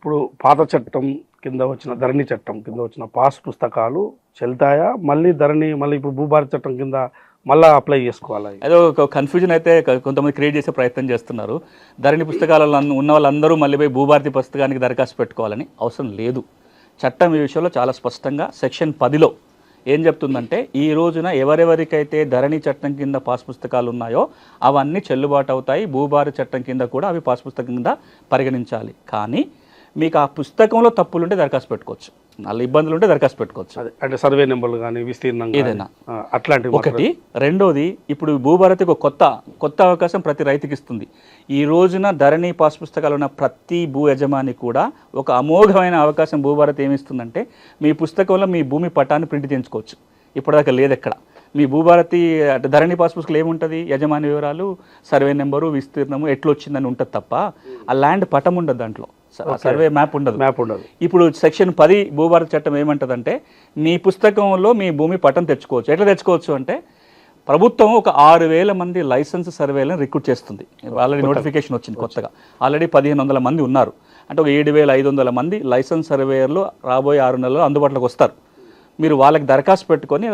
ఇప్పుడు పాత చట్టం కింద వచ్చిన ధరణి చట్టం కింద వచ్చిన పాస్ పుస్తకాలు చెల్తాయా, మళ్ళీ ధరణి మళ్ళీ ఇప్పుడు భూభారత చట్టం కింద మళ్ళీ అప్లై చేసుకోవాలా? ఏదో ఒక కన్ఫ్యూజన్ అయితే కొంతమంది క్రియేట్ చేసే ప్రయత్నం చేస్తున్నారు. ధరణి పుస్తకాలలో ఉన్న వాళ్ళందరూ మళ్ళీ పోయి భూభారతి పుస్తకానికి దరఖాస్తు పెట్టుకోవాలని అవసరం లేదు. చట్టం ఈ విషయంలో చాలా స్పష్టంగా సెక్షన్ 10లో ఏం చెప్తుందంటే, ఈ రోజున ఎవరెవరికైతే ధరణి చట్టం కింద పాస్ పుస్తకాలు ఉన్నాయో అవన్నీ చెల్లుబాటు అవుతాయి. భూభారతి చట్టం కింద కూడా అవి పాస్ పుస్తకం కింద పరిగణించాలి. కానీ మీకు ఆ పుస్తకంలో తప్పులుంటే దరఖాస్తు పెట్టుకోవచ్చు, నాలుగు ఇబ్బందులు ఉంటే దరఖాస్తు పెట్టుకోవచ్చు. అంటే సర్వే నెంబర్లు కానీ విస్తీర్ణం ఏదైనా అట్లాంటివి ఒకటి. రెండోది, ఇప్పుడు భూభారతికి ఒక కొత్త అవకాశం ప్రతి రైతుకి ఇస్తుంది. ఈ రోజున ధరణి పాస్ పుస్తకాలు ఉన్న ప్రతి భూ యజమాని కూడా ఒక అమోఘమైన అవకాశం భూభారతి ఏమిస్తుందంటే, మీ పుస్తకంలో మీ భూమి పట్టాన్ని ప్రింట్ చేయించుకోవచ్చు. ఇప్పటిదాకా లేదు ఎక్కడ. మీ భూభారతి ధరణి పాస్ పుస్తకాలు ఏముంటుంది, యజమాని వివరాలు, సర్వే నెంబరు, విస్తీర్ణము ఎట్లొచ్చిందని ఉంటుంది తప్ప ఆ ల్యాండ్ పటం ఉండదు, దాంట్లో సర్వే మ్యాప్ ఉండదు. ఇప్పుడు సెక్షన్ 10 భూభారత చట్టం ఏమంటుందంటే, మీ పుస్తకంలో మీ భూమి పటం తెచ్చుకోవచ్చు. ఎట్లా తెచ్చుకోవచ్చు అంటే, ప్రభుత్వం ఒక 6,000 మంది లైసెన్స్ సర్వేలను రిక్రూట్ చేస్తుంది. ఆల్రెడీ నోటిఫికేషన్ వచ్చింది కొత్తగా. ఆల్రెడీ 1,500 మంది ఉన్నారు. అంటే ఒక 7,500 మంది లైసెన్స్ సర్వేయర్లు రాబోయే 6 నెలల్లో అందుబాటులోకి వస్తారు. మీరు వాళ్ళకి దరఖాస్తు పెట్టుకొని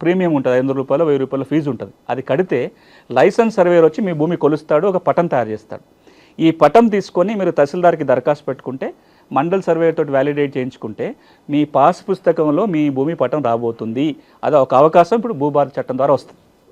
ప్రీమియం ఉంటుంది, 500 రూపాయలు 1000 రూపాయల ఫీజు ఉంటుంది. అది కడితే లైసెన్స్ సర్వేయర్ వచ్చి మీ భూమి కొలుస్తాడు, ఒక పటం తయారు చేస్తాడు. ఈ పటం తీసుకొని మీరు తహసీల్దార్కి దరఖాస్తు పెట్టుకుంటే, మండల్ సర్వేయర్ తోటి వ్యాలిడేట్ చేయించుకుంటే మీ పాస్ పుస్తకంలో మీ భూమి పటం రాబోతుంది. అది ఒక అవకాశం ఇప్పుడు భూభారత చట్టం ద్వారా వస్తుంది.